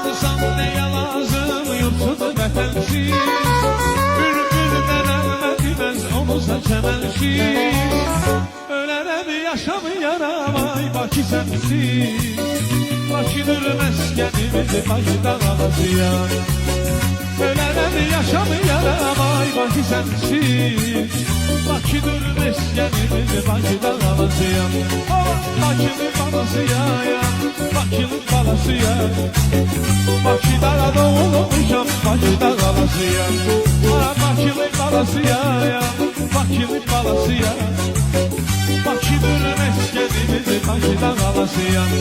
Tapsam neye lazım yurtsuz vətənsiz, bülbüldən əlmədməz olursa çəmənsiz. Ölərəm yaşamayaram ay Bakı sənsiz, Bakıdır məskənimiz Bakıda qalacağam. Ölərəm yaşamayaram ay Bakı sənsiz, Bakıdır məskənimiz Bakıda qalacağam. Bakının balasıyam, Bakının balasıyam, Bakıda doğulmuşam, Bakıda qalasıyam. Bakının balasıyam, Bakının balasıyam, Bakıdır məskənimiz Bakıda qalasıyam.